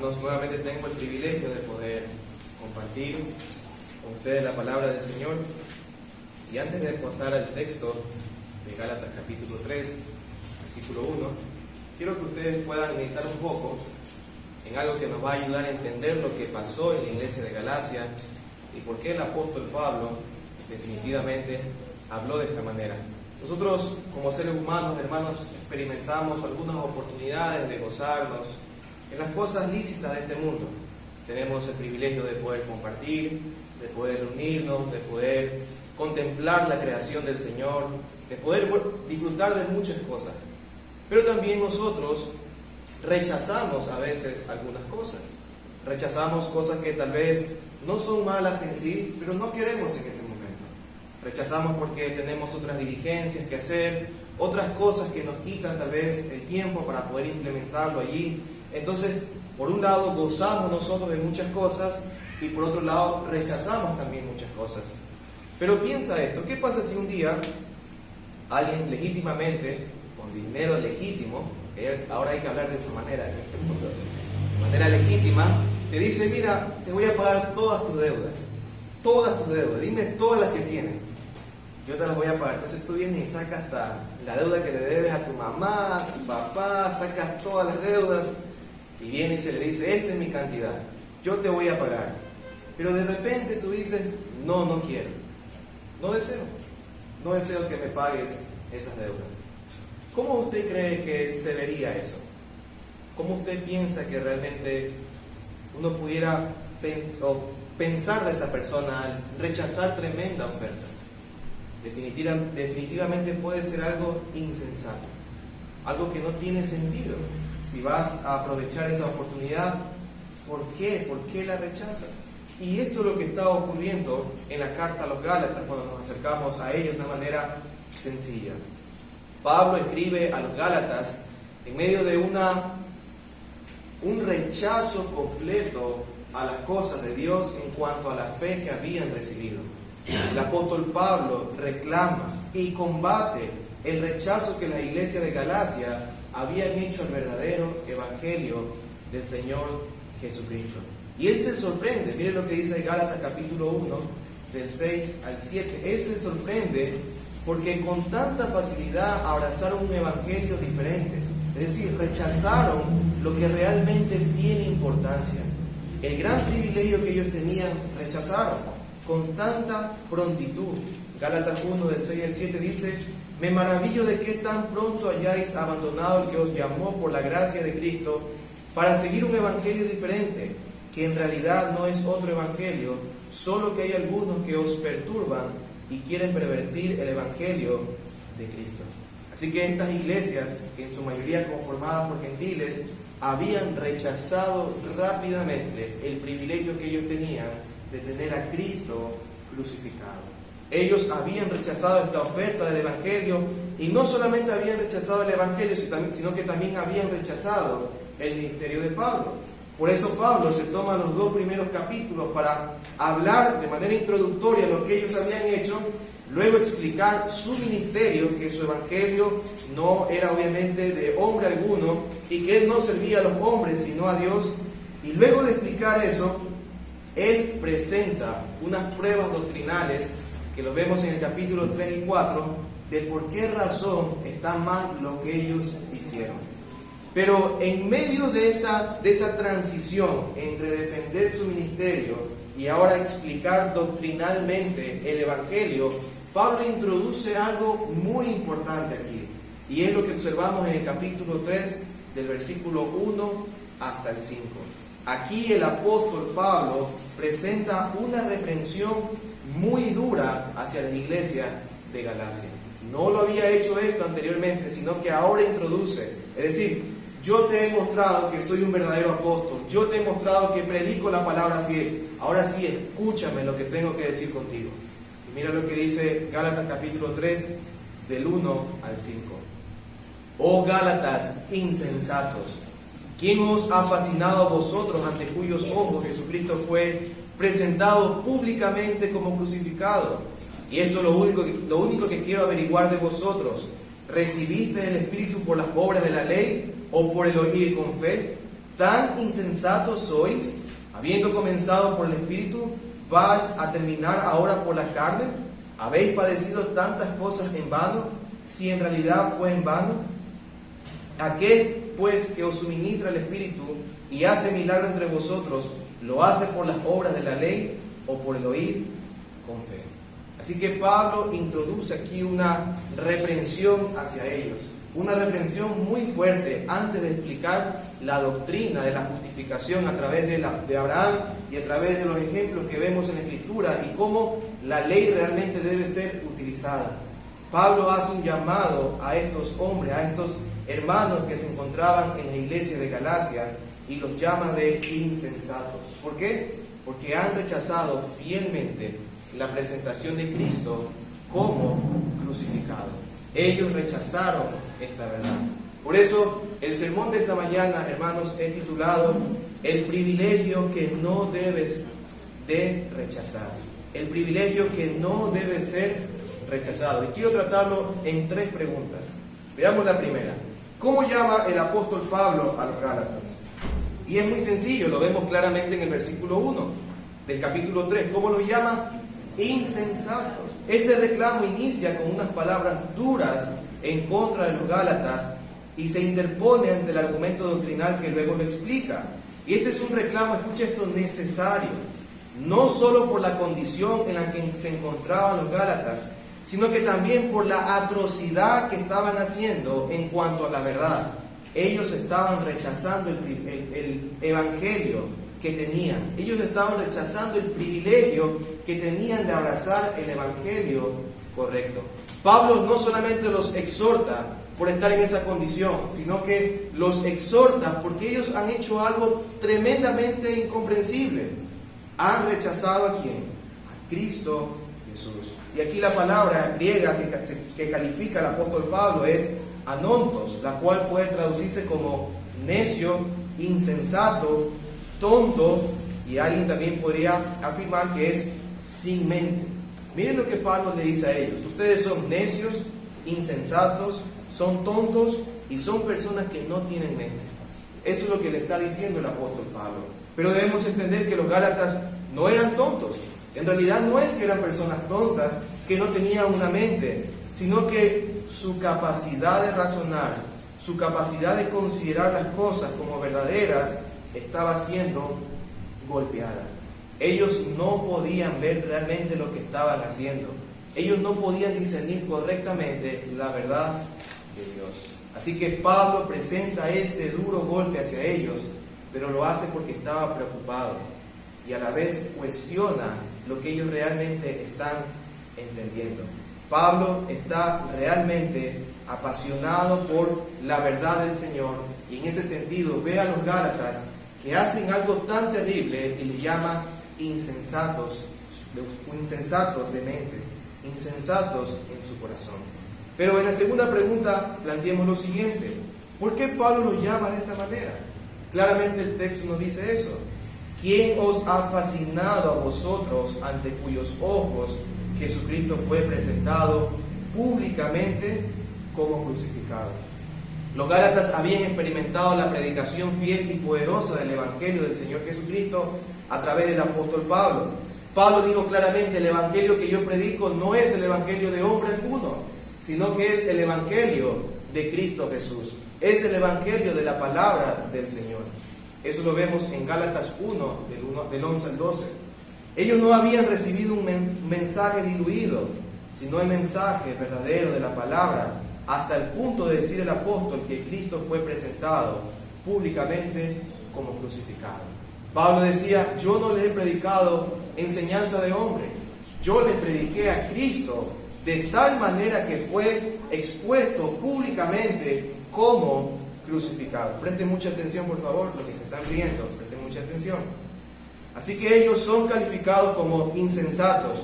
Hermanos, nuevamente tengo el privilegio de poder compartir con ustedes la palabra del Señor. Y antes de pasar al texto de Gálatas capítulo 3, versículo 1, quiero que ustedes puedan meditar un poco en algo que nos va a ayudar a entender lo que pasó en la iglesia de Galacia y por qué el apóstol Pablo definitivamente habló de esta manera. Nosotros, como seres humanos, hermanos, experimentamos algunas oportunidades de gozarnos en las cosas lícitas de este mundo. Tenemos el privilegio de poder compartir, de poder reunirnos, de poder contemplar la creación del Señor, de poder disfrutar de muchas cosas. Pero también nosotros rechazamos a veces algunas cosas. Rechazamos cosas que tal vez no son malas en sí, pero no queremos en ese momento. Rechazamos porque tenemos otras diligencias que hacer, otras cosas que nos quitan tal vez el tiempo para poder implementarlo allí. Entonces, por un lado gozamos nosotros de muchas cosas y por otro lado rechazamos también muchas cosas. Pero piensa esto, ¿qué pasa si un día alguien legítimamente, con dinero legítimo, que ahora hay que hablar de esa manera, de manera legítima, te dice: mira, te voy a pagar todas tus deudas, dime todas las que tienes, yo te las voy a pagar? Entonces tú vienes y sacas hasta la deuda que le debes a tu mamá, a tu papá, sacas todas las deudas y viene y se le dice: esta es mi cantidad, yo te voy a pagar. Pero de repente tú dices: no quiero, no deseo que me pagues esas deudas. ¿Cómo usted cree que se vería eso? ¿Cómo usted piensa que realmente uno pudiera pensar de esa persona al rechazar tremenda oferta? Definitivamente puede ser algo insensato, algo que no tiene sentido. Si vas a aprovechar esa oportunidad, ¿por qué? ¿Por qué la rechazas? Y esto es lo que está ocurriendo en la carta a los Gálatas cuando nos acercamos a ellos de una manera sencilla. Pablo escribe a los Gálatas en medio de un rechazo completo a las cosas de Dios en cuanto a la fe que habían recibido. El apóstol Pablo reclama y combate el rechazo que la iglesia de Galacia habían hecho al verdadero evangelio del Señor Jesucristo. Y él se sorprende, miren lo que dice Gálatas capítulo 1, del 6 al 7. Él se sorprende porque con tanta facilidad abrazaron un evangelio diferente. Es decir, rechazaron lo que realmente tiene importancia. El gran privilegio que ellos tenían, rechazaron con tanta prontitud. Gálatas 1, del 6 al 7 dice: me maravillo de que tan pronto hayáis abandonado el que os llamó por la gracia de Cristo para seguir un evangelio diferente, que en realidad no es otro evangelio, solo que hay algunos que os perturban y quieren pervertir el evangelio de Cristo. Así que estas iglesias, que en su mayoría conformadas por gentiles, habían rechazado rápidamente el privilegio que ellos tenían de tener a Cristo crucificado. Ellos habían rechazado esta oferta del evangelio, y no solamente habían rechazado el evangelio, sino que también habían rechazado el ministerio de Pablo. Por eso Pablo se toma los 2 primeros capítulos para hablar de manera introductoria lo que ellos habían hecho, luego explicar su ministerio, que su evangelio no era obviamente de hombre alguno y que él no servía a los hombres sino a Dios. Y luego de explicar eso, él presenta unas pruebas doctrinales que lo vemos en el capítulo 3 y 4 de por qué razón está mal lo que ellos hicieron. Pero en medio de esa transición entre defender su ministerio y ahora explicar doctrinalmente el evangelio, Pablo introduce algo muy importante aquí, y es lo que observamos en el capítulo 3 del versículo 1 hasta el 5. Aquí el apóstol Pablo presenta una reprensión muy dura hacia la iglesia de Galacia. No lo había hecho esto anteriormente, sino que ahora introduce, es decir, yo te he mostrado que soy un verdadero apóstol, yo te he mostrado que predico la palabra fiel, ahora sí, escúchame lo que tengo que decir contigo. Y mira lo que dice Gálatas capítulo 3, del 1 al 5. Oh Gálatas insensatos, ¿quién os ha fascinado a vosotros, ante cuyos ojos Jesucristo fue presentado públicamente como crucificado? Y esto es lo único que quiero averiguar de vosotros: ¿recibiste el Espíritu por las obras de la ley o por el oír con fe? ¿Tan insensatos sois? Habiendo comenzado por el Espíritu, ¿vais a terminar ahora por la carne? ¿Habéis padecido tantas cosas en vano, si en realidad fue en vano? Aquel, pues, que os suministra el Espíritu y hace milagro entre vosotros, ¿lo hace por las obras de la ley o por el oír con fe? Así que Pablo introduce aquí una reprensión hacia ellos, una reprensión muy fuerte antes de explicar la doctrina de la justificación a través de Abraham y a través de los ejemplos que vemos en la Escritura y cómo la ley realmente debe ser utilizada. Pablo hace un llamado a estos hombres, a estos hermanos que se encontraban en la iglesia de Galacia y los llama de insensatos. ¿Por qué? Porque han rechazado fielmente la presentación de Cristo como crucificado. Ellos rechazaron esta verdad. Por eso, el sermón de esta mañana, hermanos, es titulado El privilegio que no debes de rechazar. El privilegio que no debe ser rechazado. Y quiero tratarlo en 3 preguntas. Veamos la primera. ¿Cómo llama el apóstol Pablo a los Gálatas? Y es muy sencillo, lo vemos claramente en el versículo 1 del capítulo 3. ¿Cómo los llama? Insensatos. Este reclamo inicia con unas palabras duras en contra de los Gálatas y se interpone ante el argumento doctrinal que luego lo explica. Y este es un reclamo, escucha esto, necesario, no solo por la condición en la que se encontraban los Gálatas, sino que también por la atrocidad que estaban haciendo en cuanto a la verdad. Ellos estaban rechazando el evangelio que tenían. Ellos estaban rechazando el privilegio que tenían de abrazar el evangelio correcto. Pablo no solamente los exhorta por estar en esa condición, sino que los exhorta porque ellos han hecho algo tremendamente incomprensible. Han rechazado ¿a quién? A Cristo Jesús. Y aquí la palabra griega que califica al apóstol Pablo es anontos, la cual puede traducirse como necio, insensato, tonto, y alguien también podría afirmar que es sin mente. Miren lo que Pablo le dice a ellos: ustedes son necios, insensatos, son tontos y son personas que no tienen mente. Eso es lo que le está diciendo el apóstol Pablo. Pero debemos entender que los Gálatas no eran tontos. En realidad no es que eran personas tontas, que no tenían una mente, sino que su capacidad de razonar, su capacidad de considerar las cosas como verdaderas, estaba siendo golpeada. Ellos no podían ver realmente lo que estaban haciendo. Ellos no podían discernir correctamente la verdad de Dios. Así que Pablo presenta este duro golpe hacia ellos, pero lo hace porque estaba preocupado y a la vez cuestiona lo que ellos realmente están entendiendo. Pablo está realmente apasionado por la verdad del Señor y en ese sentido ve a los Gálatas que hacen algo tan terrible y les llama insensatos de mente, insensatos en su corazón. Pero en la segunda pregunta planteemos lo siguiente: ¿por qué Pablo los llama de esta manera? Claramente el texto nos dice eso. ¿Quién os ha fascinado a vosotros ante cuyos ojos Jesucristo fue presentado públicamente como crucificado? Los Gálatas habían experimentado la predicación fiel y poderosa del Evangelio del Señor Jesucristo a través del apóstol Pablo. Pablo dijo claramente: el Evangelio que yo predico no es el Evangelio de hombre alguno, sino que es el Evangelio de Cristo Jesús. Es el Evangelio de la palabra del Señor. Eso lo vemos en Gálatas 1, del 11 al 12. Ellos no habían recibido un mensaje diluido, sino el mensaje verdadero de la palabra, hasta el punto de decir el apóstol que Cristo fue presentado públicamente como crucificado. Pablo decía: yo no les he predicado enseñanza de hombre, yo les prediqué a Cristo de tal manera que fue expuesto públicamente como crucificado. Presten mucha atención, por favor, los que se están riendo, presten mucha atención. Así que ellos son calificados como insensatos,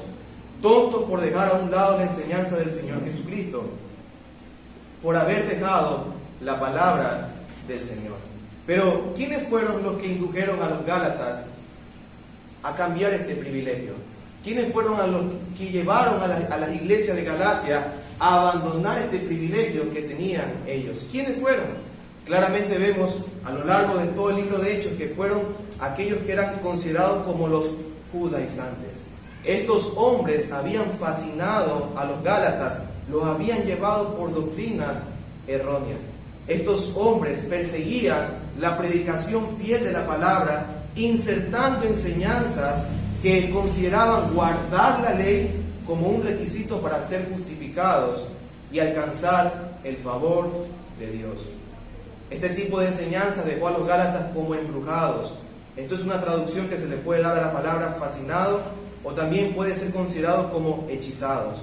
tontos por dejar a un lado la enseñanza del Señor Jesucristo, por haber dejado la palabra del Señor. Pero, ¿quiénes fueron los que indujeron a los Gálatas a cambiar este privilegio? ¿Quiénes fueron a los que llevaron a las iglesias de Galacia a abandonar este privilegio que tenían ellos? ¿Quiénes fueron? Claramente vemos a lo largo de todo el libro de Hechos que fueron aquellos que eran considerados como los judaizantes. Estos hombres habían fascinado a los gálatas, los habían llevado por doctrinas erróneas. Estos hombres perseguían la predicación fiel de la palabra, insertando enseñanzas que consideraban guardar la ley como un requisito para ser justificados y alcanzar el favor de Dios. Este tipo de enseñanza dejó a los gálatas como embrujados. Esto es una traducción que se le puede dar a la palabra fascinado, o también puede ser considerado como hechizados.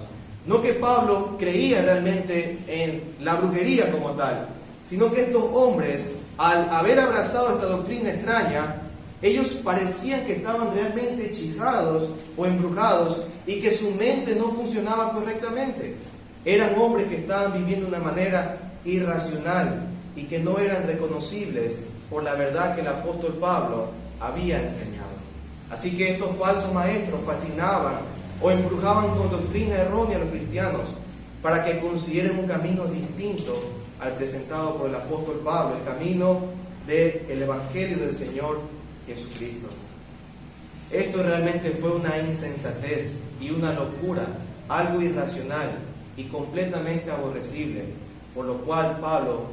No que Pablo creía realmente en la brujería como tal, sino que estos hombres, al haber abrazado esta doctrina extraña, ellos parecían que estaban realmente hechizados o embrujados y que su mente no funcionaba correctamente. Eran hombres que estaban viviendo de una manera irracional y que no eran reconocibles por la verdad que el apóstol Pablo había enseñado. Así que estos falsos maestros fascinaban o embrujaban con doctrina errónea a los cristianos para que consideren un camino distinto al presentado por el apóstol Pablo, el camino del Evangelio del Señor Jesucristo. Esto realmente fue una insensatez y una locura, algo irracional y completamente aborrecible, por lo cual Pablo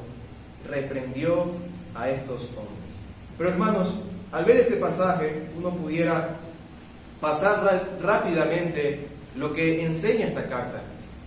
reprendió a estos hombres. Pero hermanos, al ver este pasaje, uno pudiera pasar rápidamente lo que enseña esta carta.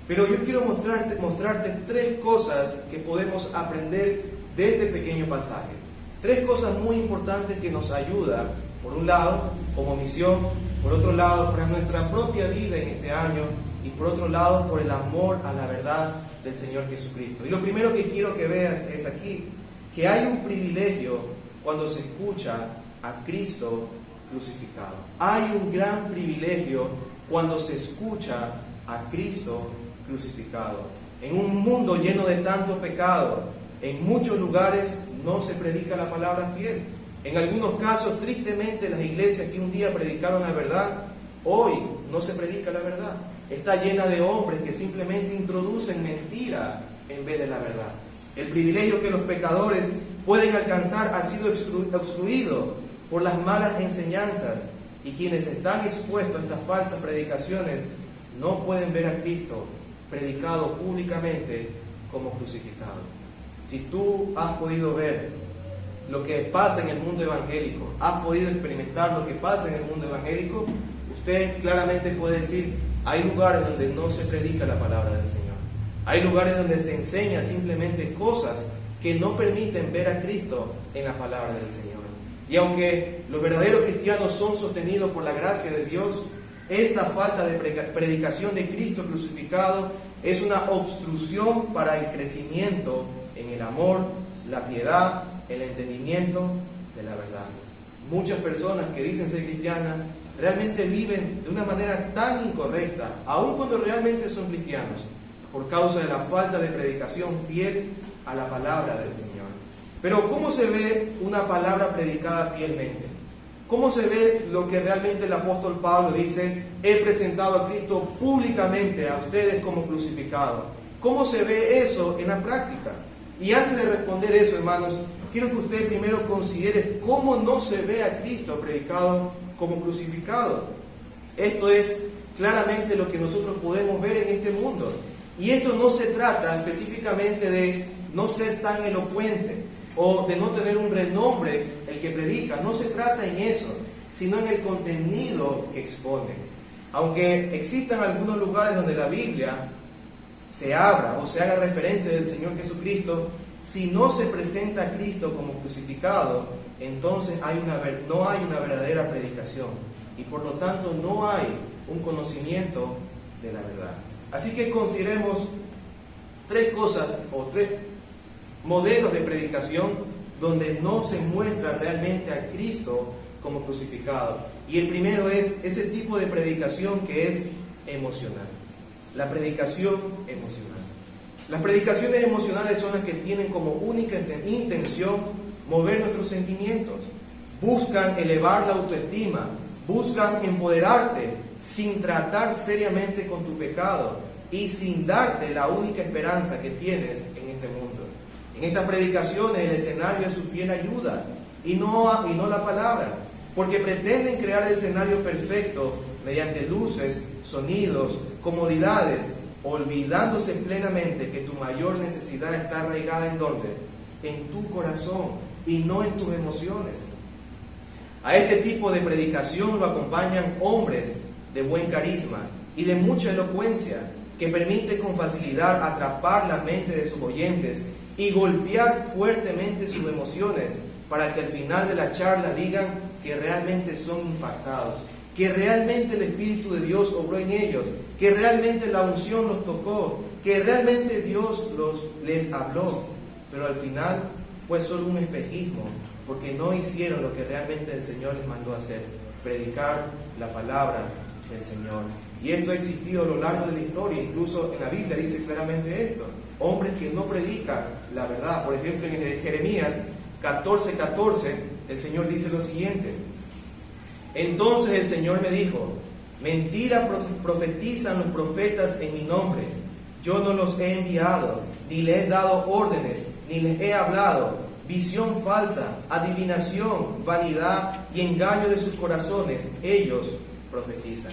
Pero yo quiero mostrarte tres cosas que podemos aprender de este pequeño pasaje. Tres cosas muy importantes que nos ayudan, por un lado, como misión, por otro lado, para nuestra propia vida en este año, y por otro lado, por el amor a la verdad del Señor Jesucristo. Y lo primero que quiero que veas es aquí, que hay un privilegio cuando se escucha a Cristo crucificado. Hay un gran privilegio cuando se escucha a Cristo crucificado. En un mundo lleno de tanto pecado, en muchos lugares no se predica la palabra fiel. En algunos casos, tristemente, las iglesias que un día predicaron la verdad, hoy no se predica la verdad. Está llena de hombres que simplemente introducen mentira en vez de la verdad. El privilegio que los pecadores pueden alcanzar ha sido obstruido por las malas enseñanzas, y quienes están expuestos a estas falsas predicaciones no pueden ver a Cristo predicado públicamente como crucificado. Si tú has podido ver lo que pasa en el mundo evangélico, has podido experimentar lo que pasa en el mundo evangélico, usted claramente puede decir: hay lugares donde no se predica la palabra del Señor. Hay lugares donde se enseña simplemente cosas que no permiten ver a Cristo en la palabra del Señor. Y aunque los verdaderos cristianos son sostenidos por la gracia de Dios, esta falta de predicación de Cristo crucificado es una obstrucción para el crecimiento en el amor, la piedad, el entendimiento de la verdad. Muchas personas que dicen ser cristianas realmente viven de una manera tan incorrecta, aun cuando realmente son cristianos, por causa de la falta de predicación fiel a la palabra del Señor. Pero ¿cómo se ve una palabra predicada fielmente? ¿Cómo se ve lo que realmente el apóstol Pablo dice: he presentado a Cristo públicamente a ustedes como crucificado? ¿Cómo se ve eso en la práctica? Y antes de responder eso, hermanos, quiero que usted primero considere cómo no se ve a Cristo predicado como crucificado. Esto es claramente lo que nosotros podemos ver en este mundo. Y esto no se trata específicamente de no ser tan elocuente o de no tener un renombre el que predica. No se trata en eso, sino en el contenido que expone. Aunque existan algunos lugares donde la Biblia se abra o se haga referencia del Señor Jesucristo, si no se presenta a Cristo como crucificado, entonces no hay una verdadera predicación, y por lo tanto no hay un conocimiento de la verdad. Así que consideremos tres cosas o tres modelos de predicación donde no se muestra realmente a Cristo como crucificado. Y el primero es ese tipo de predicación que es emocional. La predicación emocional. Las predicaciones emocionales son las que tienen como única intención mover nuestros sentimientos. Buscan elevar la autoestima, buscan empoderarte sin tratar seriamente con tu pecado y sin darte la única esperanza que tienes en este mundo. En estas predicaciones el escenario es su fiel ayuda y no la palabra, porque pretenden crear el escenario perfecto mediante luces, sonidos, comodidades, olvidándose plenamente que tu mayor necesidad está arraigada ¿en dónde? En tu corazón y no en tus emociones. A este tipo de predicación lo acompañan hombres de buen carisma y de mucha elocuencia, que permite con facilidad atrapar la mente de sus oyentes y golpear fuertemente sus emociones, para que al final de la charla digan que realmente son impactados, que realmente el Espíritu de Dios obró en ellos, que realmente la unción los tocó, que realmente Dios les habló, pero al final fue solo un espejismo, porque no hicieron lo que realmente el Señor les mandó hacer, predicar la palabra del Señor. Y esto ha existido a lo largo de la historia, incluso en la Biblia dice claramente esto, hombres que no predican la verdad. Por ejemplo, en Jeremías 14:14, el Señor dice lo siguiente: entonces el Señor me dijo, mentira profetizan los profetas en mi nombre, yo no los he enviado, ni les he dado órdenes, ni les he hablado, visión falsa, adivinación, vanidad y engaño de sus corazones, ellos profetizan.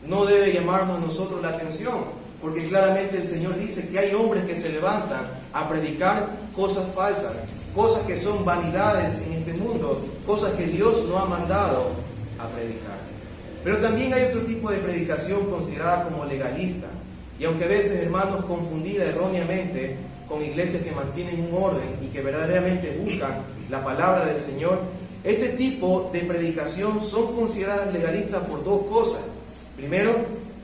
No debe llamarnos nosotros la atención, porque claramente el Señor dice que hay hombres que se levantan a predicar cosas falsas, cosas que son vanidades en este mundo, cosas que Dios no ha mandado a predicar. Pero también hay otro tipo de predicación considerada como legalista, y aunque a veces, hermanos, confundida erróneamente con iglesias que mantienen un orden y que verdaderamente buscan la palabra del Señor, este tipo de predicación son consideradas legalistas por dos cosas. Primero,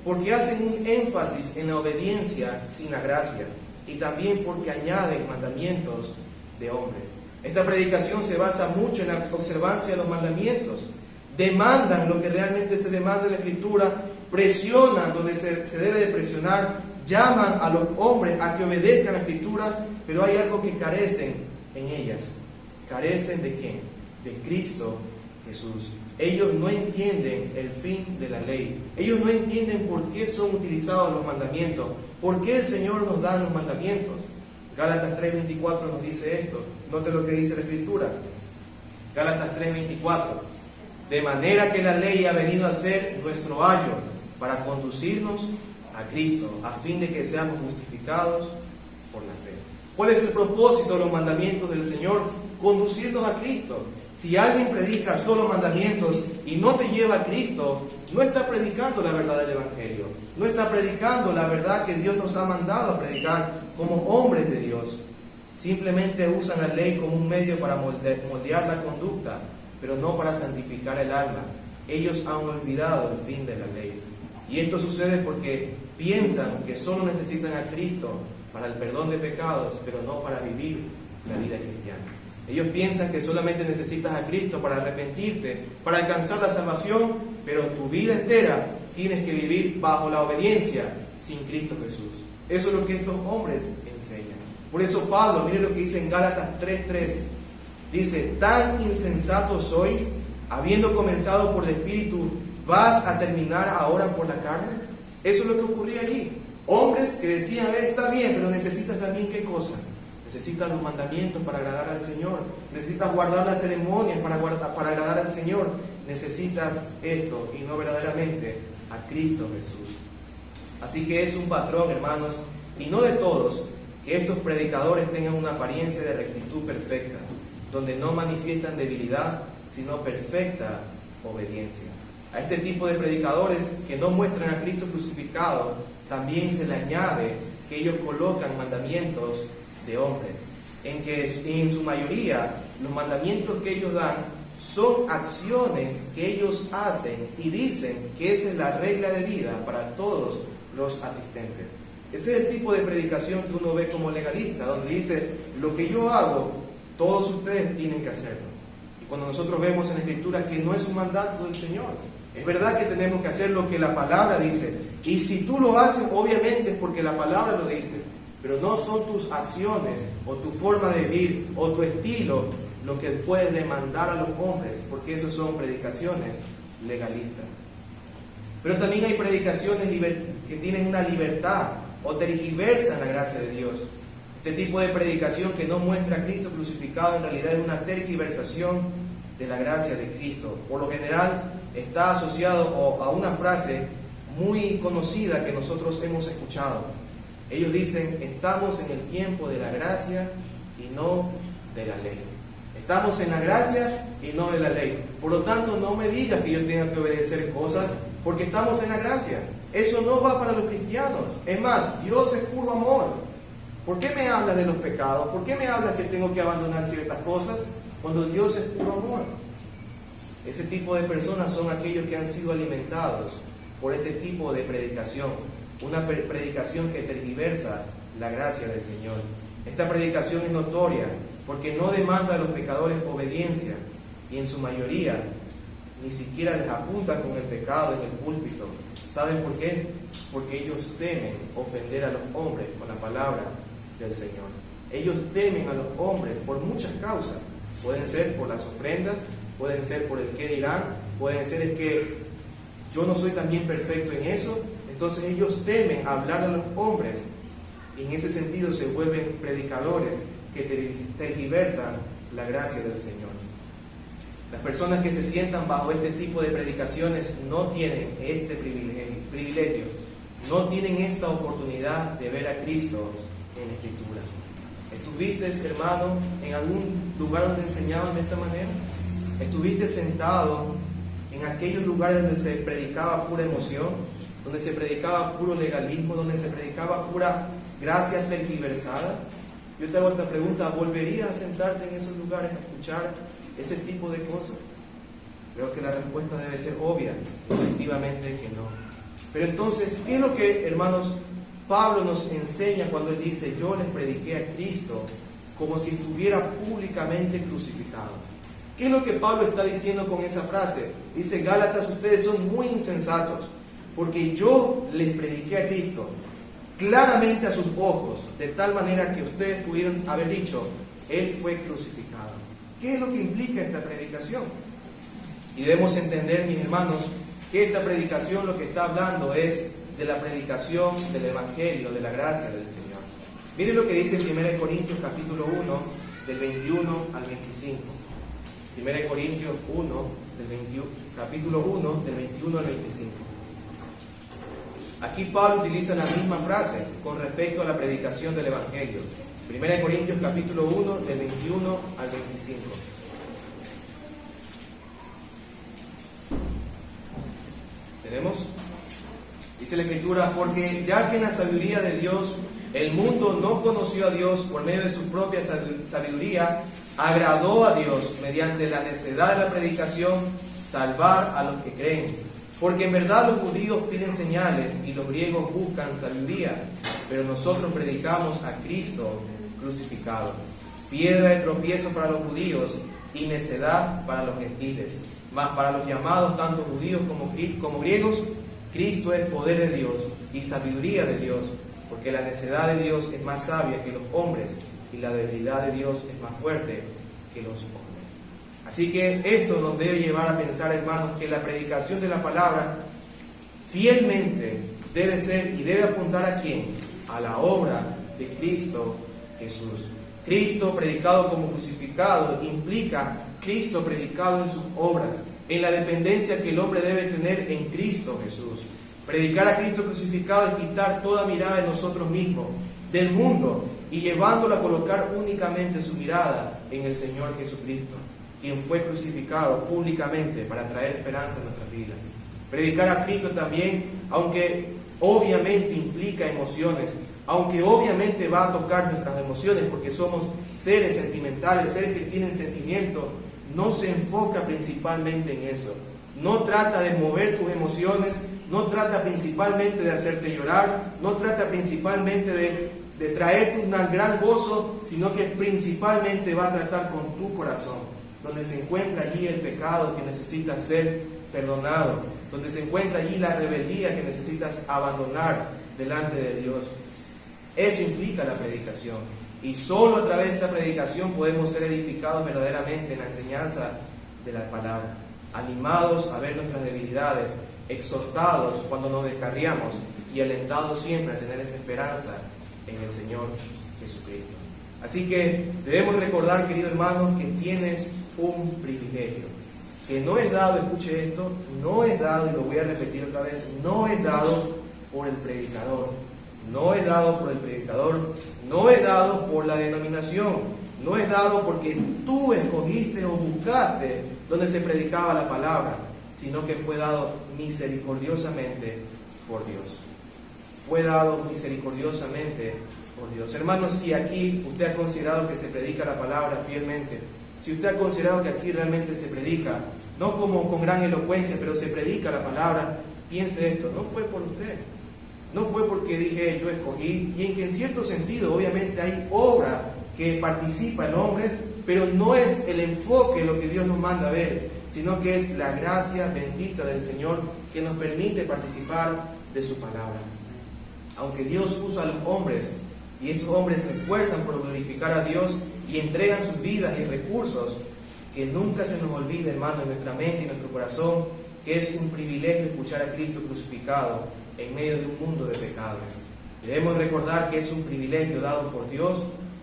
porque hacen un énfasis en la obediencia sin la gracia, y también porque añaden mandamientos de hombres. Esta predicación se basa mucho en la observancia de los mandamientos, demandan lo que realmente se demanda en la Escritura, presionan donde se debe de presionar, llaman a los hombres a que obedezcan la Escritura, pero hay algo que carecen en ellas. ¿Carecen de quién? De Cristo Jesús. Ellos no entienden el fin de la ley. Ellos no entienden por qué son utilizados los mandamientos, por qué el Señor nos da los mandamientos. Gálatas 3:24 nos dice esto. Note lo que dice la Escritura. Gálatas 3:24. De manera que la ley ha venido a ser nuestro ayo para conducirnos a Cristo, a fin de que seamos justificados por la fe. ¿Cuál es el propósito de los mandamientos del Señor? Conducirnos a Cristo. Si alguien predica solo mandamientos y no te lleva a Cristo, no está predicando la verdad del Evangelio, no está predicando la verdad que Dios nos ha mandado a predicar como hombres de Dios. Simplemente usan la ley como un medio para moldear la conducta, pero no para santificar el alma. Ellos han olvidado el fin de la ley. Y esto sucede porque piensan que solo necesitan a Cristo para el perdón de pecados, pero no para vivir la vida cristiana. Ellos piensan que solamente necesitas a Cristo para arrepentirte, para alcanzar la salvación, pero tu vida entera tienes que vivir bajo la obediencia sin Cristo Jesús. Eso es lo que estos hombres enseñan. Por eso Pablo, mire lo que dice en Gálatas 3:13. Dice, tan insensatos sois, habiendo comenzado por el Espíritu, ¿vas a terminar ahora por la carne? Eso es lo que ocurría allí. Hombres que decían, está bien, pero necesitas también ¿qué cosa? Necesitas los mandamientos para agradar al Señor. Necesitas guardar las ceremonias para agradar al Señor. Necesitas esto y no verdaderamente a Cristo Jesús. Así que es un patrón, hermanos, y no de todos, que estos predicadores tengan una apariencia de rectitud perfecta, donde no manifiestan debilidad, sino perfecta obediencia. A este tipo de predicadores que no muestran a Cristo crucificado, también se le añade que ellos colocan mandamientos de hombres, en que en su mayoría los mandamientos que ellos dan son acciones que ellos hacen y dicen que esa es la regla de vida para todos los asistentes. Ese es el tipo de predicación que uno ve como legalista, donde dice, lo que yo hago, todos ustedes tienen que hacerlo. Y cuando nosotros vemos en la Escritura que no es un mandato del Señor, es verdad que tenemos que hacer lo que la palabra dice, y si tú lo haces, obviamente es porque la palabra lo dice, pero no son tus acciones, o tu forma de vivir, o tu estilo, lo que puedes demandar a los hombres, porque eso son predicaciones legalistas. Pero también hay predicaciones que tienen una libertad, o tergiversan la gracia de Dios. Este tipo de predicación que no muestra a Cristo crucificado en realidad es una tergiversación de la gracia de Cristo. Por lo general está asociado a una frase muy conocida que nosotros hemos escuchado. Ellos dicen: estamos en el tiempo de la gracia y no de la ley. Estamos en la gracia y no de la ley. Por lo tanto, no me digas que yo tenga que obedecer cosas porque estamos en la gracia. Eso no va para los cristianos. Es más, Dios es puro amor. ¿Por qué me hablas de los pecados? ¿Por qué me hablas que tengo que abandonar ciertas cosas cuando Dios es puro amor? Ese tipo de personas son aquellos que han sido alimentados por este tipo de predicación. Una predicación que tergiversa la gracia del Señor. Esta predicación es notoria porque no demanda a los pecadores obediencia y en su mayoría ni siquiera les apunta con el pecado en el púlpito. ¿Saben por qué? Porque ellos temen ofender a los hombres con la palabra del Señor. Ellos temen a los hombres por muchas causas. Pueden ser por las ofrendas, pueden ser por el qué dirán, pueden ser es que yo no soy también perfecto en eso. Entonces ellos temen hablar a los hombres y en ese sentido se vuelven predicadores que tergiversan la gracia del Señor. Las personas que se sientan bajo este tipo de predicaciones no tienen este privilegio, no tienen esta oportunidad de ver a Cristo en la Escritura. ¿Estuviste, hermano, en algún lugar donde enseñaban de esta manera? ¿Estuviste sentado en aquellos lugares donde se predicaba pura emoción, donde se predicaba puro legalismo, donde se predicaba pura gracia tergiversada? Yo te hago esta pregunta: ¿volverías a sentarte en esos lugares a escuchar ese tipo de cosas? Creo que la respuesta debe ser obvia, definitivamente que no. Pero entonces, ¿qué es lo que, hermanos, Pablo nos enseña cuando él dice: yo les prediqué a Cristo como si estuviera públicamente crucificado? ¿Qué es lo que Pablo está diciendo con esa frase? Dice: Gálatas, ustedes son muy insensatos, porque yo les prediqué a Cristo claramente a sus ojos, de tal manera que ustedes pudieron haber dicho: Él fue crucificado. ¿Qué es lo que implica esta predicación? Y debemos entender, mis hermanos, que esta predicación lo que está hablando es de la predicación del Evangelio, de la gracia del Señor. Miren lo que dice en 1 Corintios capítulo 1, del 21 al 25. 1 Corintios 1, capítulo 1, del 21 al 25. Aquí Pablo utiliza la misma frase con respecto a la predicación del Evangelio. 1 Corintios capítulo 1, del 21 al 25. ¿Tenemos? Dice la Escritura: porque ya que en la sabiduría de Dios el mundo no conoció a Dios por medio de su propia sabiduría, agradó a Dios mediante la necedad de la predicación salvar a los que creen. Porque en verdad los judíos piden señales y los griegos buscan sabiduría, pero nosotros predicamos a Cristo crucificado, piedra de tropiezo para los judíos y necedad para los gentiles. Mas para los llamados, tanto judíos como griegos, Cristo es poder de Dios y sabiduría de Dios, porque la necedad de Dios es más sabia que los hombres y la debilidad de Dios es más fuerte que los hombres. Así que esto nos debe llevar a pensar, hermanos, que la predicación de la palabra fielmente debe ser y debe apuntar ¿a quién? A la obra de Cristo Jesús. Cristo predicado como crucificado implica Cristo predicado en sus obras, en la dependencia que el hombre debe tener en Cristo Jesús. Predicar a Cristo crucificado es quitar toda mirada de nosotros mismos, del mundo, y llevándolo a colocar únicamente su mirada en el Señor Jesucristo, quien fue crucificado públicamente para traer esperanza a nuestras vidas. Predicar a Cristo también, aunque obviamente implica emociones, aunque obviamente va a tocar nuestras emociones, porque somos seres sentimentales, seres que tienen sentimientos, no se enfoca principalmente en eso. No trata de mover tus emociones, no trata principalmente de hacerte llorar, no trata principalmente de traerte un gran gozo, sino que principalmente va a tratar con tu corazón, donde se encuentra allí el pecado que necesita ser perdonado, donde se encuentra allí la rebeldía que necesitas abandonar delante de Dios. Eso implica la predicación. Y solo a través de esta predicación podemos ser edificados verdaderamente en la enseñanza de la palabra, animados a ver nuestras debilidades, exhortados cuando nos descarriamos y alentados siempre a tener esa esperanza en el Señor Jesucristo. Así que debemos recordar, querido hermano, que tienes un privilegio, que no es dado, escuche esto, no es dado, y lo voy a repetir otra vez, no es dado por el predicador, no es dado por el predicador, no es dado por la denominación, no es dado porque tú escogiste o buscaste donde se predicaba la palabra, sino que fue dado misericordiosamente por Dios. Fue dado misericordiosamente por Dios. Hermanos, si aquí usted ha considerado que se predica la palabra fielmente, si usted ha considerado que aquí realmente se predica, no como con gran elocuencia, pero se predica la palabra, piense esto, no fue por usted, no fue porque dije yo escogí, y en que en cierto sentido obviamente hay obra que participa el hombre, pero no es el enfoque lo que Dios nos manda a ver, sino que es la gracia bendita del Señor que nos permite participar de su palabra. Aunque Dios usa a los hombres, y estos hombres se esfuerzan por glorificar a Dios y entregan sus vidas y recursos, que nunca se nos olvide, hermano, en nuestra mente y en nuestro corazón, que es un privilegio escuchar a Cristo crucificado en medio de un mundo de pecado. Debemos recordar que es un privilegio dado por Dios,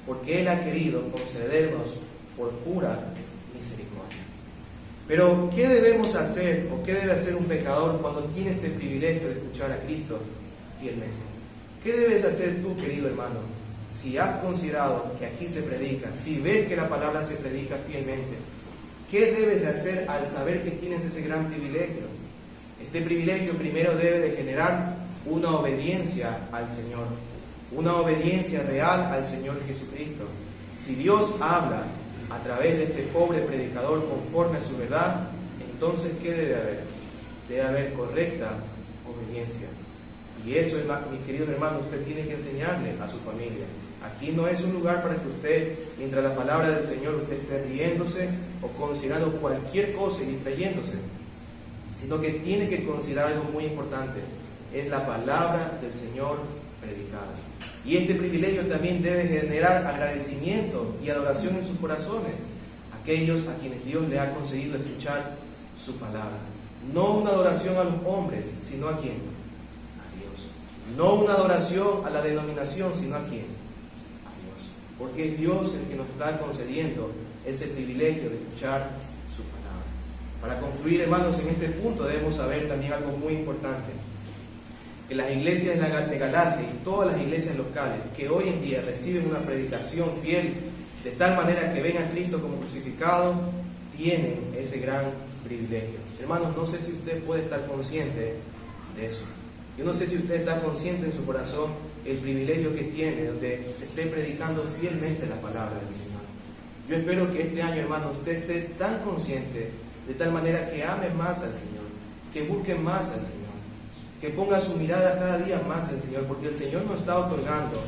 porque Él ha querido concedernos por pura misericordia. Pero, ¿qué debemos hacer o qué debe hacer un pecador cuando tiene este privilegio de escuchar a Cristo fielmente? ¿Qué debes hacer tú, querido hermano, si has considerado que aquí se predica, si ves que la palabra se predica fielmente? ¿Qué debes de hacer al saber que tienes ese gran privilegio? Este privilegio primero debe de generar una obediencia al Señor, una obediencia real al Señor Jesucristo. Si Dios habla a través de este pobre predicador conforme a su verdad, entonces ¿qué debe haber? Debe haber correcta obediencia. Y eso, mis queridos hermanos, usted tiene que enseñarle a su familia. Aquí no es un lugar para que usted, mientras la palabra del Señor, usted esté riéndose o considerando cualquier cosa y distrayéndose, sino que tiene que considerar algo muy importante, es la palabra del Señor predicada. Y este privilegio también debe generar agradecimiento y adoración en sus corazones, aquellos a quienes Dios le ha concedido escuchar su palabra. No una adoración a los hombres, sino a quién. No una adoración a la denominación, sino a quién, a Dios. Porque es Dios el que nos está concediendo ese privilegio de escuchar su palabra. Para concluir, hermanos, en este punto debemos saber también algo muy importante. Que las iglesias de Galacia y todas las iglesias locales que hoy en día reciben una predicación fiel, de tal manera que ven a Cristo como crucificado, tienen ese gran privilegio. Hermanos, no sé si usted puede estar consciente de eso. Yo no sé si usted está consciente en su corazón el privilegio que tiene donde se esté predicando fielmente la palabra del Señor. Yo espero que este año, hermano, usted esté tan consciente de tal manera que ame más al Señor, que busque más al Señor, que ponga su mirada cada día más al Señor, porque el Señor nos está otorgando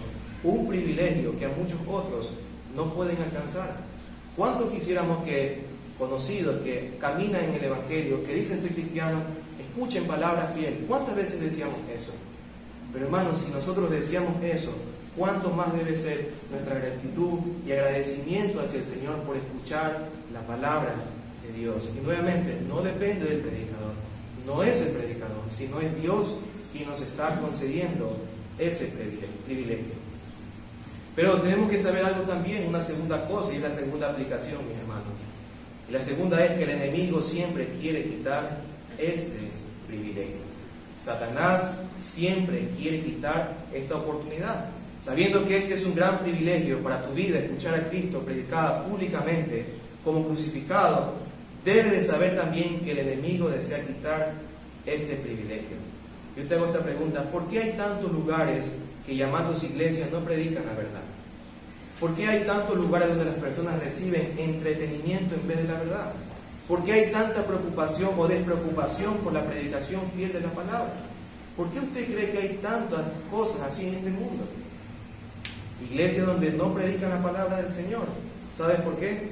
un privilegio que a muchos otros no pueden alcanzar. ¿Cuánto quisiéramos que conocidos que caminan en el Evangelio, que dicen ser cristianos, escuchen palabra fiel? ¿Cuántas veces decíamos eso? Pero hermanos, si nosotros decíamos eso, ¿cuánto más debe ser nuestra gratitud y agradecimiento hacia el Señor por escuchar la palabra de Dios? Y nuevamente, no depende del predicador, no es el predicador, sino es Dios quien nos está concediendo ese privilegio. Pero tenemos que saber algo también, una segunda cosa, y es la segunda aplicación, mis hermanos. Y la segunda es que el enemigo siempre quiere quitar este privilegio. Satanás siempre quiere quitar esta oportunidad, sabiendo que este es un gran privilegio para tu vida, escuchar a Cristo predicada públicamente como crucificado. Debes de saber también que el enemigo desea quitar este privilegio. Yo te hago esta pregunta: ¿por qué hay tantos lugares que, llamándose iglesias, no predican la verdad? ¿Por qué hay tantos lugares donde las personas reciben entretenimiento en vez de la verdad? ¿Por qué hay tanta preocupación o despreocupación por la predicación fiel de la palabra? ¿Por qué usted cree que hay tantas cosas así en este mundo? Iglesias donde no predican la palabra del Señor. ¿Sabes por qué?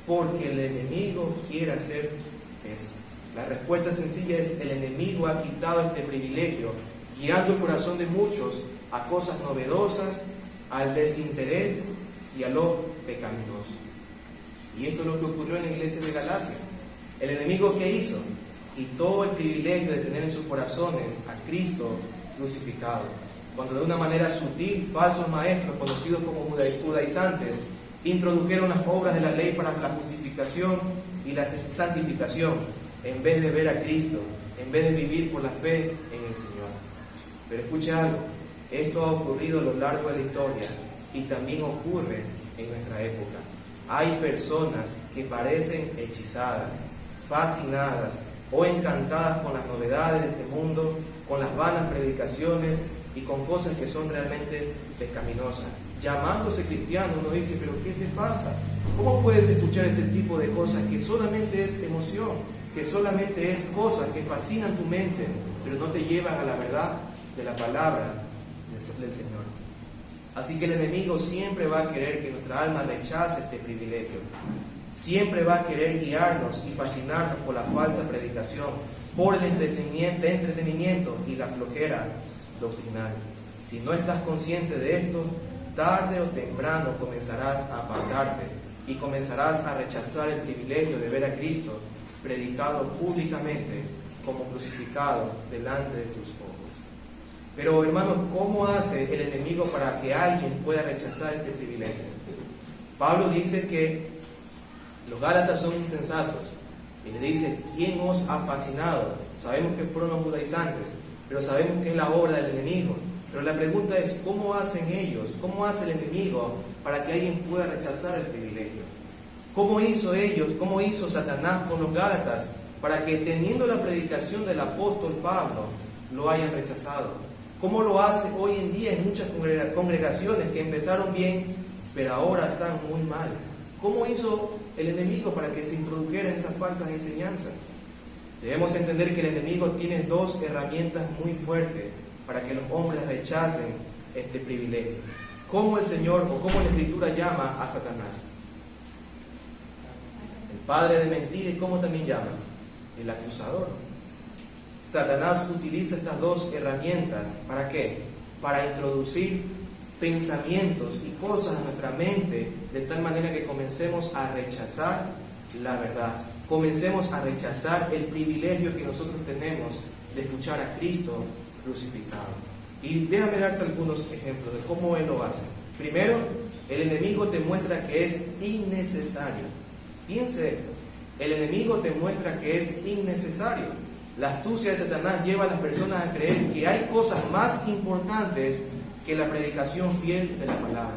Porque el enemigo quiere hacer eso. La respuesta sencilla es: el enemigo ha quitado este privilegio, guiando el corazón de muchos a cosas novedosas, al desinterés y a lo pecaminoso. Y esto es lo que ocurrió en la iglesia de Galacia. El enemigo, ¿qué hizo? Quitó el privilegio de tener en sus corazones a Cristo crucificado. cuando de una manera sutil falsos maestros, conocidos como judaizantes, introdujeron las obras de la ley para la justificación y la santificación, en vez de ver a Cristo, en vez de vivir por la fe en el Señor. Pero escuche algo, esto ha ocurrido a lo largo de la historia y también ocurre en nuestra época. Hay personas que parecen hechizadas, fascinadas o encantadas con las novedades de este mundo, con las vanas predicaciones y con cosas que son realmente pecaminosas. Llamándose cristiano, uno dice, pero ¿qué te pasa? ¿Cómo puedes escuchar este tipo de cosas que solamente es emoción, que solamente es cosas que fascinan tu mente, pero no te llevan a la verdad de la palabra del Señor? Así que el enemigo siempre va a querer que nuestra alma rechace este privilegio. Siempre va a querer guiarnos y fascinarnos por la falsa predicación, por el entretenimiento y la flojera doctrinal. Si no estás consciente de esto, tarde o temprano comenzarás a apartarte y comenzarás a rechazar el privilegio de ver a Cristo predicado públicamente como crucificado delante de tus ojos. Pero hermanos, ¿cómo hace el enemigo para que alguien pueda rechazar este privilegio? Pablo dice que los gálatas son insensatos y le dice, ¿quién os ha fascinado? Sabemos que fueron los judaizantes, pero sabemos que es la obra del enemigo. Pero la pregunta es, ¿cómo hacen ellos? ¿Cómo hace el enemigo para que alguien pueda rechazar el privilegio? ¿Cómo hizo ellos? ¿Cómo hizo Satanás con los gálatas para que teniendo la predicación del apóstol Pablo lo hayan rechazado? ¿Cómo lo hace hoy en día en muchas congregaciones que empezaron bien, pero ahora están muy mal? ¿Cómo hizo el enemigo para que se introdujeran esas falsas enseñanzas? Debemos entender que el enemigo tiene dos herramientas muy fuertes para que los hombres rechacen este privilegio. ¿Cómo el Señor o cómo la Escritura llama a Satanás? El padre de mentira. ¿Y cómo también llama? El acusador. Satanás utiliza estas dos herramientas. ¿Para qué? Para introducir pensamientos y cosas a nuestra mente de tal manera que comencemos a rechazar la verdad. Comencemos a rechazar el privilegio que nosotros tenemos de escuchar a Cristo crucificado. Y déjame darte algunos ejemplos de cómo Él lo hace. Primero, el enemigo te muestra que es innecesario. Piense esto. El enemigo te muestra que es innecesario. La astucia de Satanás lleva a las personas a creer que hay cosas más importantes que la predicación fiel de la palabra.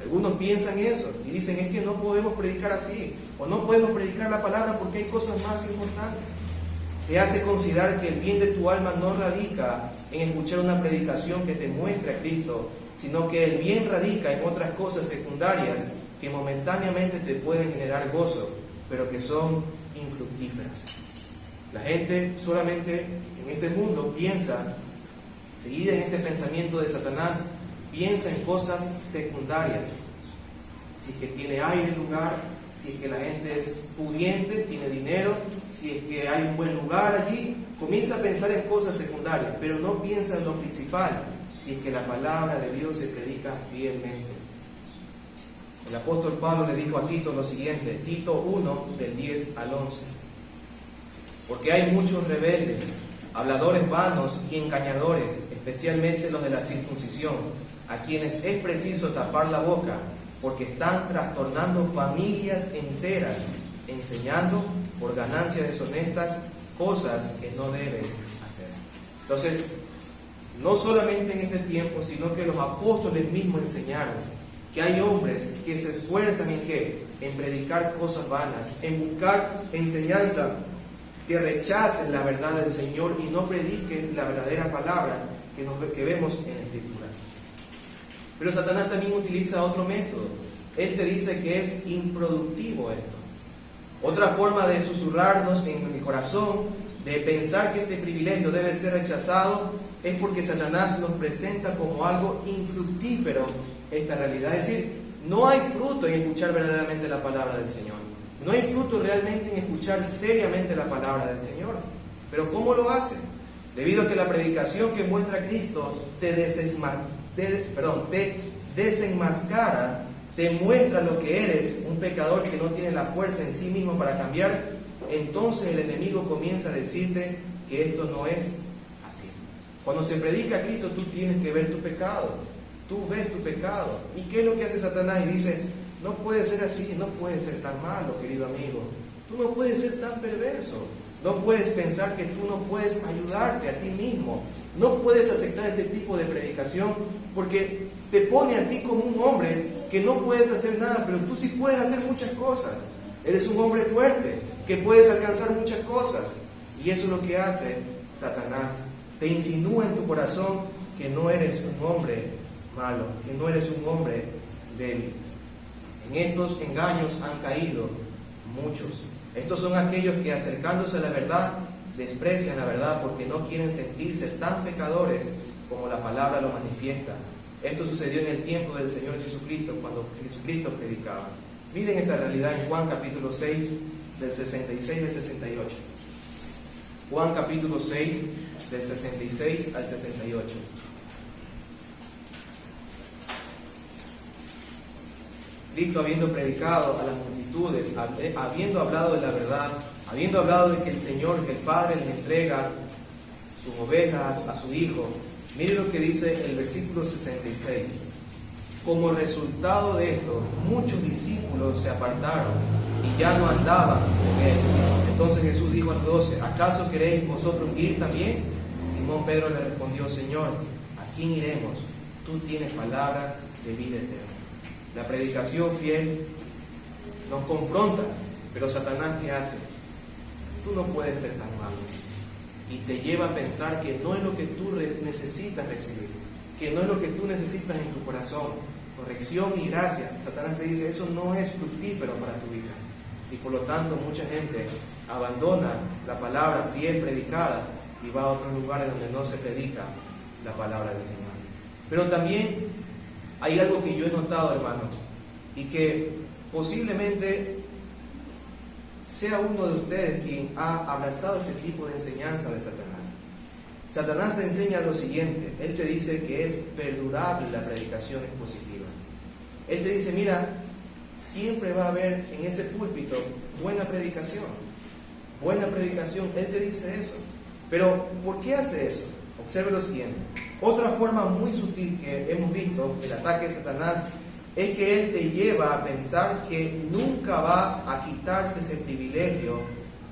Algunos piensan eso y dicen, es que no podemos predicar así, o no podemos predicar la palabra porque hay cosas más importantes. Te hace considerar que el bien de tu alma no radica en escuchar una predicación que te muestre a Cristo, sino que el bien radica en otras cosas secundarias que momentáneamente te pueden generar gozo, pero que son infructíferas. La gente solamente en este mundo piensa, seguida en este pensamiento de Satanás, piensa en cosas secundarias. Si es que tiene aire en lugar, si es que la gente es pudiente, tiene dinero, si es que hay un buen lugar allí, comienza a pensar en cosas secundarias, pero no piensa en lo principal, si es que la palabra de Dios se predica fielmente. El apóstol Pablo le dijo a Tito lo siguiente, Tito 1, del 10 al 11. Porque hay muchos rebeldes, habladores vanos y engañadores, especialmente los de la circuncisión, a quienes es preciso tapar la boca, porque están trastornando familias enteras, enseñando por ganancias deshonestas cosas que no deben hacer. Entonces, no solamente en este tiempo, sino que los apóstoles mismos enseñaron que hay hombres que se esfuerzan en ¿qué? En predicar cosas vanas, en buscar enseñanza que rechacen la verdad del Señor y no prediquen la verdadera palabra que vemos en la Escritura. Pero Satanás también utiliza otro método. Él te dice que es improductivo esto. Otra forma de susurrarnos en el corazón, de pensar que este privilegio debe ser rechazado, es porque Satanás nos presenta como algo infructífero esta realidad. Es decir, no hay fruto en escuchar verdaderamente la palabra del Señor. No hay fruto realmente en escuchar seriamente la palabra del Señor. Pero ¿cómo lo hace? Debido a que la predicación que muestra a Cristo te desenmascara, te muestra lo que eres, un pecador que no tiene la fuerza en sí mismo para cambiar, entonces el enemigo comienza a decirte que esto no es así. Cuando se predica a Cristo, tú tienes que ver tu pecado. Tú ves tu pecado. ¿Y qué es lo que hace Satanás? Y dice, no puede ser así, no puede ser tan malo, querido amigo. Tú no puedes ser tan perverso. No puedes pensar que tú no puedes ayudarte a ti mismo. No puedes aceptar este tipo de predicación porque te pone a ti como un hombre que no puedes hacer nada, pero tú sí puedes hacer muchas cosas. Eres un hombre fuerte, que puedes alcanzar muchas cosas. Y eso es lo que hace Satanás. Te insinúa en tu corazón que no eres un hombre malo, que no eres un hombre débil. En estos engaños han caído muchos. Estos son aquellos que, acercándose a la verdad, desprecian la verdad porque no quieren sentirse tan pecadores como la palabra lo manifiesta. Esto sucedió en el tiempo del Señor Jesucristo, cuando Jesucristo predicaba. Miren esta realidad en Juan capítulo 6, del 66 al 68. Juan capítulo 6, del 66 al 68. Cristo, habiendo predicado a las multitudes, habiendo hablado de la verdad, habiendo hablado de que el Señor, que el Padre le entrega sus ovejas a su Hijo, mire lo que dice el versículo 66. Como resultado de esto, muchos discípulos se apartaron y ya no andaban con él. Entonces Jesús dijo a los 12, ¿acaso queréis vosotros ir también? Simón Pedro le respondió, Señor, ¿a quién iremos? Tú tienes palabra de vida eterna. La predicación fiel nos confronta, pero Satanás, ¿qué hace? Tú no puedes ser tan malo. Y te lleva a pensar que no es lo que tú necesitas recibir, que no es lo que tú necesitas en tu corazón. Corrección y gracia. Satanás te dice, eso no es fructífero para tu vida. Y por lo tanto mucha gente abandona la palabra fiel predicada y va a otros lugares donde no se predica la palabra del Señor. Pero también hay algo que yo he notado, hermanos, y que posiblemente sea uno de ustedes quien ha abrazado este tipo de enseñanza de Satanás. Satanás te enseña lo siguiente. Él te dice que es perdurable la predicación expositiva. Él te dice, mira, siempre va a haber en ese púlpito buena predicación. Buena predicación. Él te dice eso. Pero, ¿por qué hace eso? Observe lo siguiente. Otra forma muy sutil que hemos visto del ataque de Satanás es que él te lleva a pensar que nunca va a quitarse ese privilegio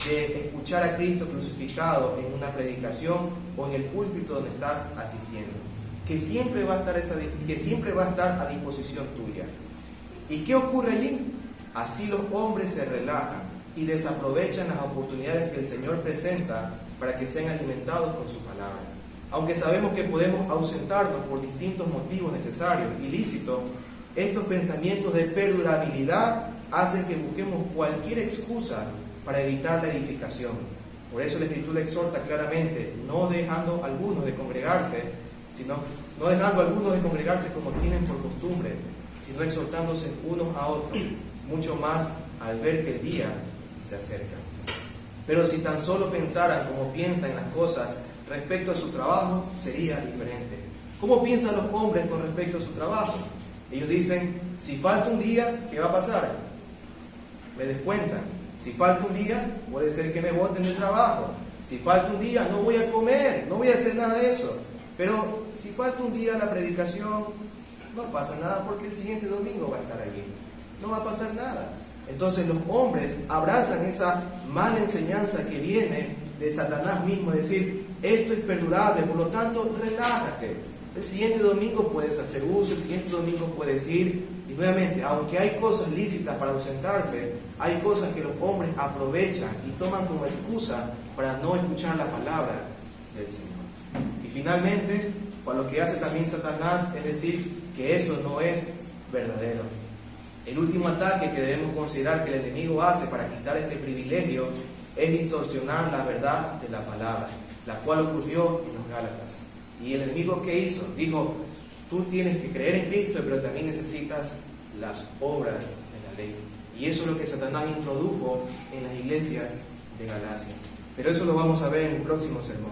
de escuchar a Cristo crucificado en una predicación o en el púlpito donde estás asistiendo. Que siempre va a estar a disposición tuya. ¿Y qué ocurre allí? Así los hombres se relajan y desaprovechan las oportunidades que el Señor presenta para que sean alimentados con su palabra. Aunque sabemos que podemos ausentarnos por distintos motivos necesarios y lícitos, estos pensamientos de perdurabilidad hacen que busquemos cualquier excusa para evitar la edificación. Por eso la Escritura exhorta claramente, no dejando algunos de congregarse, como tienen por costumbre, sino exhortándose unos a otros, mucho más al ver que el día se acerca. Pero si tan solo pensaran como piensan en las cosas respecto a su trabajo, sería diferente. ¿Cómo piensan los hombres con respecto a su trabajo? Ellos dicen, si falta un día, ¿qué va a pasar? Me descuentan. Si falta un día, puede ser que me boten del trabajo. Si falta un día, no voy a comer, no voy a hacer nada de eso. Pero si falta un día la predicación, no pasa nada porque el siguiente domingo va a estar allí. No va a pasar nada. Entonces los hombres abrazan esa mala enseñanza que viene de Satanás mismo, decir, esto es perdurable, por lo tanto, relájate. El siguiente domingo puedes hacer uso, el siguiente domingo puedes ir. Y nuevamente, aunque hay cosas lícitas para ausentarse, hay cosas que los hombres aprovechan y toman como excusa para no escuchar la palabra del Señor. Y finalmente, lo que hace también Satanás es decir que eso no es verdadero. El último ataque que debemos considerar que el enemigo hace para quitar este privilegio es distorsionar la verdad de la palabra, la cual ocurrió en los Gálatas. ¿Y el enemigo qué hizo? Dijo, tú tienes que creer en Cristo, pero también necesitas las obras de la ley. Y eso es lo que Satanás introdujo en las iglesias de Galacia. Pero eso lo vamos a ver en el próximo sermón.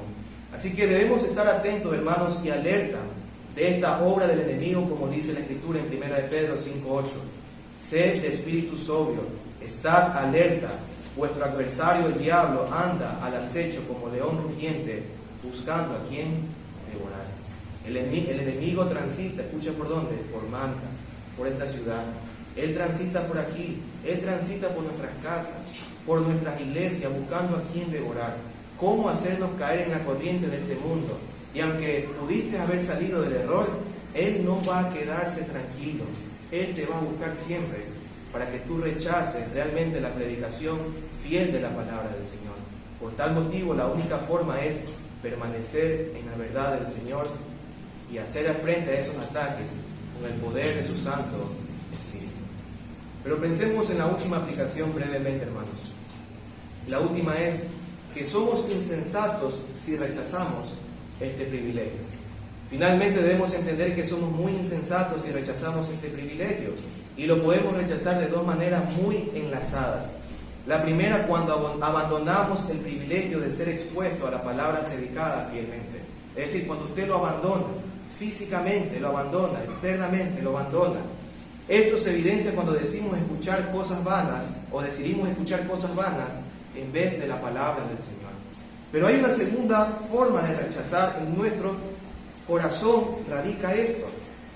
Así que debemos estar atentos, hermanos, y alerta de esta obra del enemigo, como dice la Escritura en 1 de Pedro 5:8. Sed de espíritu sobrio, estad alerta. Vuestro adversario, el diablo, anda al acecho como león rugiente, buscando a quien devorar. El enemigo transita, escucha por dónde, por Manta, por esta ciudad. Él transita por aquí, Él transita por nuestras casas, por nuestras iglesias, buscando a quién devorar. Cómo hacernos caer en la corriente de este mundo. Y aunque pudiste haber salido del error, Él no va a quedarse tranquilo. Él te va a buscar siempre para que tú rechaces realmente la predicación fiel de la palabra del Señor. Por tal motivo, la única forma es permanecer en la verdad del Señor y hacer frente a esos ataques con el poder de su Santo Espíritu. Pero pensemos en la última aplicación brevemente, hermanos. La última es que somos insensatos si rechazamos este privilegio. Finalmente debemos entender que somos muy insensatos si rechazamos este privilegio, y lo podemos rechazar de dos maneras muy enlazadas. La primera, cuando abandonamos el privilegio de ser expuesto a la palabra predicada fielmente. Es decir, cuando usted lo abandona, físicamente lo abandona, externamente lo abandona. Esto se evidencia cuando decimos escuchar cosas vanas o decidimos escuchar cosas vanas en vez de la palabra del Señor. Pero hay una segunda forma de rechazar. En nuestro corazón radica esto.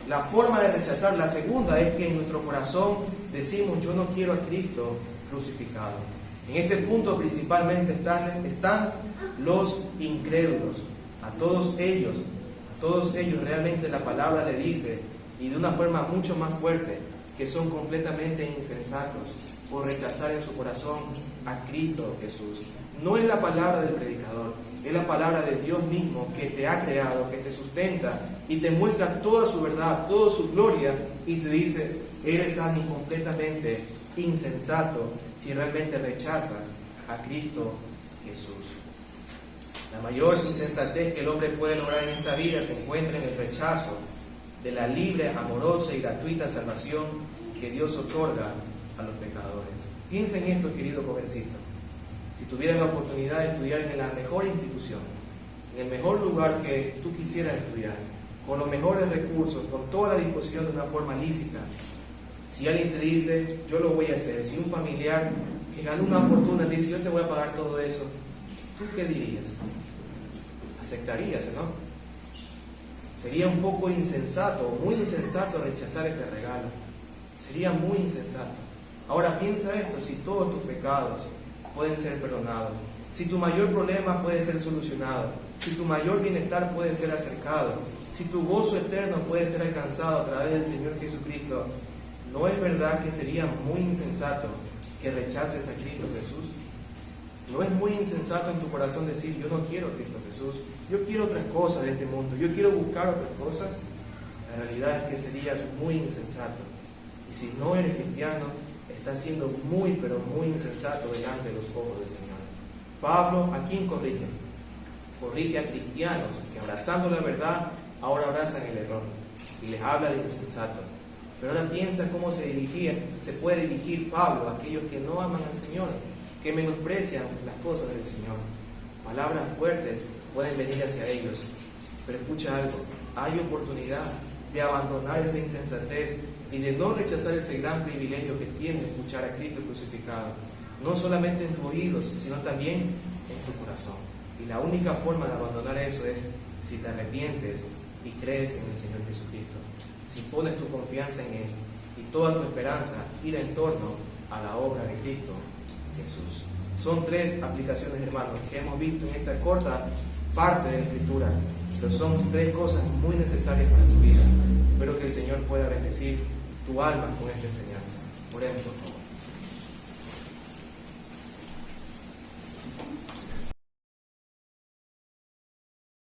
La forma de rechazar, la segunda, es que en nuestro corazón decimos: yo no quiero a Cristo crucificado. En este punto principalmente están los incrédulos. A todos ellos realmente la palabra le dice, y de una forma mucho más fuerte, que son completamente insensatos por rechazar en su corazón a Cristo Jesús. No es la palabra del predicador, es la palabra de Dios mismo, que te ha creado, que te sustenta y te muestra toda su verdad, toda su gloria, y te dice: eres alguien completamente insensato si realmente rechazas a Cristo Jesús. La mayor insensatez que el hombre puede lograr en esta vida se encuentra en el rechazo de la libre, amorosa y gratuita salvación que Dios otorga a los pecadores. Piensa en esto, querido jovencito. Si tuvieras la oportunidad de estudiar en la mejor institución, en el mejor lugar que tú quisieras estudiar, con los mejores recursos, con toda la disposición de una forma lícita, si alguien te dice: yo lo voy a hacer, si un familiar que ganó una fortuna te dice: yo te voy a pagar todo eso, ¿tú qué dirías? ¿Aceptarías, no? Sería un poco insensato, muy insensato rechazar este regalo. Sería muy insensato. Ahora piensa esto: si todos tus pecados pueden ser perdonados, si tu mayor problema puede ser solucionado, si tu mayor bienestar puede ser acercado, si tu gozo eterno puede ser alcanzado a través del Señor Jesucristo, ¿no es verdad que sería muy insensato que rechaces a Cristo Jesús? ¿No es muy insensato en tu corazón decir: yo no quiero a Cristo Jesús, yo quiero otras cosas de este mundo, yo quiero buscar otras cosas? La realidad es que serías muy insensato. Y si no eres cristiano, estás siendo muy, pero muy insensato delante de los ojos del Señor. Pablo, ¿a quién corrige? Corrige a cristianos que, abrazando la verdad, ahora abrazan el error, y les habla de insensato. Pero ahora piensa cómo se puede dirigir Pablo a aquellos que no aman al Señor, que menosprecian las cosas del Señor. Palabras fuertes pueden venir hacia ellos, pero escucha algo: hay oportunidad de abandonar esa insensatez y de no rechazar ese gran privilegio que tienes de escuchar a Cristo crucificado, no solamente en tus oídos, sino también en tu corazón. Y la única forma de abandonar eso es si te arrepientes y crees en el Señor Jesucristo, si pones tu confianza en Él y toda tu esperanza gira en torno a la obra de Cristo Jesús. Son tres aplicaciones, hermanos, que hemos visto en esta corta parte de la Escritura, pero son tres cosas muy necesarias para tu vida. Espero que el Señor pueda bendecir tu alma con esta enseñanza. Oremos, por favor.